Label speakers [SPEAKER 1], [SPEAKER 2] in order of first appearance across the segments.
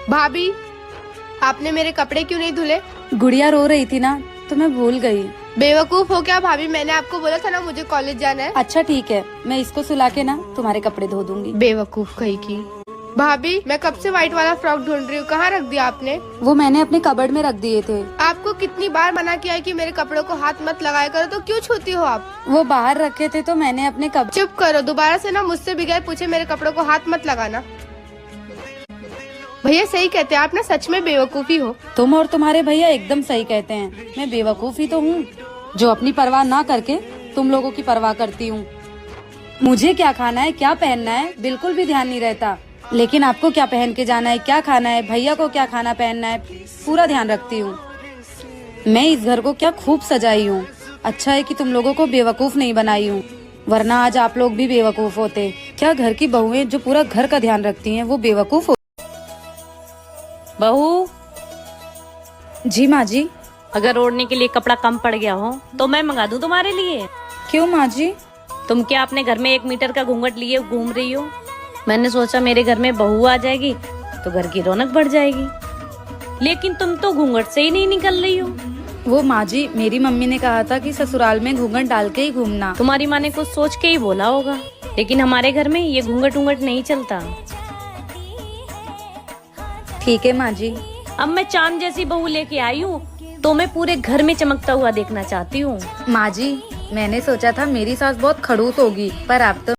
[SPEAKER 1] भाभी, आपने मेरे कपड़े क्यों नहीं धुले?
[SPEAKER 2] गुड़िया रो रही थी ना तो मैं भूल गई।
[SPEAKER 1] बेवकूफ हो क्या भाभी? मैंने आपको बोला था ना मुझे कॉलेज जाना है।
[SPEAKER 2] अच्छा ठीक है, मैं इसको सुला के ना तुम्हारे कपड़े धो दूंगी।
[SPEAKER 1] बेवकूफ कहीं की। भाभी, मैं कब से व्हाइट वाला फ्रॉक ढूंढ रही हूँ, कहाँ रख दिया आपने?
[SPEAKER 2] वो मैंने अपने कबर्ड में रख दिए थे।
[SPEAKER 1] आपको कितनी बार मना किया है कि मेरे कपड़ों को हाथ मत लगाया करो, तो क्यों छूती हो आप?
[SPEAKER 2] वो बाहर रखे थे तो मैंने अपने
[SPEAKER 1] चुप करो, दोबारा से ना मुझसे बगैर पूछे मेरे कपड़ों को हाथ मत लगाना। भैया सही कहते हैं, आप ना सच में बेवकूफी हो।
[SPEAKER 2] तुम और तुम्हारे भैया एकदम सही कहते हैं। मैं बेवकूफ ही तो हूँ जो अपनी परवाह ना करके तुम लोगों की परवाह करती हूँ। मुझे क्या खाना है, क्या पहनना है, बिल्कुल भी ध्यान नहीं रहता, लेकिन आपको क्या पहन के जाना है, क्या खाना है, भैया को क्या खाना पहनना है, पूरा ध्यान रखती हूँ। मैं इस घर को क्या खूब सजाई हूँ। अच्छा है कि तुम लोगों को बेवकूफ नहीं बनाई हूँ, वरना आज आप लोग भी बेवकूफ होते। क्या घर की बहुएं जो पूरा घर का ध्यान रखती हैं वो बेवकूफ हो?
[SPEAKER 3] बहू,
[SPEAKER 2] जी माँ जी।
[SPEAKER 3] अगर ओढ़ने के लिए कपड़ा कम पड़ गया हो तो मैं मंगा दूं तुम्हारे लिए।
[SPEAKER 2] क्यों माँ जी?
[SPEAKER 3] तुम क्या अपने घर में 1 मीटर का घूंघट लिए घूम रही हो? मैंने सोचा मेरे घर में बहू आ जाएगी तो घर की रौनक बढ़ जाएगी, लेकिन तुम तो घूंघट से ही नहीं निकल रही हो।
[SPEAKER 2] वो माँ जी, मेरी मम्मी ने कहा था कि ससुराल में घूंघट डाल के ही घूमना।
[SPEAKER 3] तुम्हारी माँ ने कुछ सोच के ही बोला होगा, लेकिन हमारे घर में ये घूंघट उंघट नहीं चलता।
[SPEAKER 2] ठीक है माँ जी।
[SPEAKER 3] अब मैं चांद जैसी बहू लेके आई हूँ तो मैं पूरे घर में चमकता हुआ देखना चाहती हूँ।
[SPEAKER 2] माँ जी, मैंने सोचा था मेरी सास बहुत खड़ूस होगी, पर आप तो।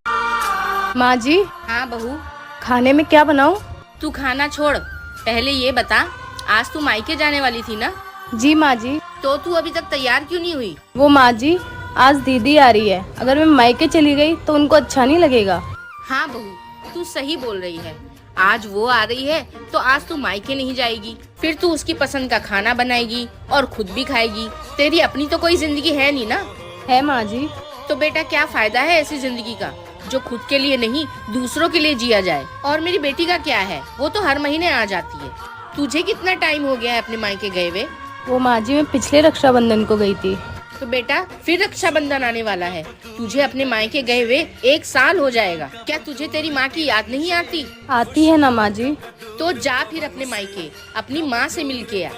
[SPEAKER 1] माँ जी,
[SPEAKER 4] हाँ बहू,
[SPEAKER 1] खाने में क्या बनाऊं?
[SPEAKER 4] तू खाना छोड़, पहले ये बता, आज तू मायके जाने वाली थी ना?
[SPEAKER 1] जी माँ जी।
[SPEAKER 4] तो तू अभी तक तैयार क्यों नहीं हुई?
[SPEAKER 1] वो माँ जी, आज दीदी आ रही है, अगर मैं मायके चली गई तो उनको अच्छा नहीं लगेगा।
[SPEAKER 4] हाँ बहू, तू सही बोल रही है। आज वो आ रही है तो आज तू मायके नहीं जाएगी, फिर तू उसकी पसंद का खाना बनाएगी और खुद भी खाएगी। तेरी अपनी तो कोई जिंदगी है नहीं ना?
[SPEAKER 1] है माँ जी।
[SPEAKER 4] तो बेटा क्या फायदा है ऐसी जिंदगी का जो खुद के लिए नहीं दूसरों के लिए जिया जाए। और मेरी बेटी का क्या है, वो तो हर महीने आ जाती है। तुझे कितना टाइम हो गया है अपने मायके गए हुए?
[SPEAKER 1] वो माँ जी, मैं पिछले रक्षाबंधन को गई थी।
[SPEAKER 4] तो बेटा फिर रक्षाबंधन आने वाला है, तुझे अपने मायके गए हुए 1 साल हो जाएगा। क्या तुझे तेरी माँ की याद नहीं आती?
[SPEAKER 1] आती है ना माँ जी।
[SPEAKER 4] तो जा फिर अपने मायके अपनी माँ से मिल के आ।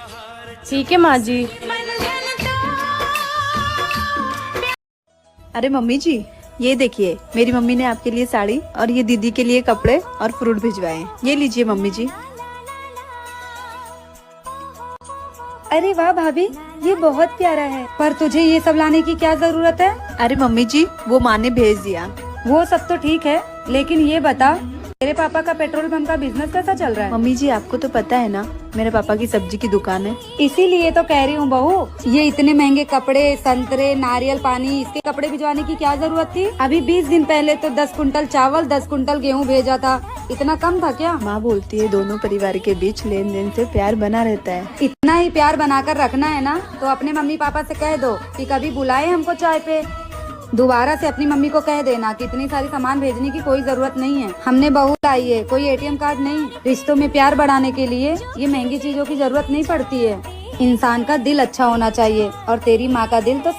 [SPEAKER 1] ठीक है माँ जी।
[SPEAKER 5] अरे मम्मी जी, ये देखिए, मेरी मम्मी ने आपके लिए साड़ी और ये दीदी के लिए कपड़े और फ्रूट भिजवाए हैं। ये लीजिए मम्मी जी।
[SPEAKER 2] अरे वाह भाभी, ये बहुत प्यारा है, पर तुझे ये सब लाने की क्या जरूरत है?
[SPEAKER 5] अरे मम्मी जी, वो माँ ने भेज दिया।
[SPEAKER 2] वो सब तो ठीक है, लेकिन ये बता तेरे पापा का पेट्रोल पंप का बिजनेस कैसा चल रहा है?
[SPEAKER 5] मम्मी जी, आपको तो पता है ना, मेरे पापा की सब्जी की दुकान है।
[SPEAKER 2] इसीलिए तो कह रही हूँ बहू, ये इतने महंगे कपड़े, संतरे, नारियल पानी, इसके कपड़े भिजवाने की क्या जरूरत थी? अभी 20 दिन पहले तो 10 कुंटल चावल, 10 कुंटल गेहूँ भेजा था। इतना कम था क्या?
[SPEAKER 5] माँ बोलती है दोनों परिवार के बीच लेन देन से प्यार बना रहता है।
[SPEAKER 2] इतना ही प्यार बनाकर रखना है ना तो अपने मम्मी पापा से कह दो कि कभी बुलाए हमको चाय पे। दोबारा से अपनी मम्मी को कह देना कि इतनी सारी सामान भेजने की कोई जरूरत नहीं है, हमने बहू लाई है, कोई ATM कार्ड नहीं। रिश्तों में प्यार बढ़ाने के लिए ये महंगी चीजों की जरूरत नहीं पड़ती है। इंसान का दिल अच्छा होना चाहिए, और तेरी माँ का दिल तो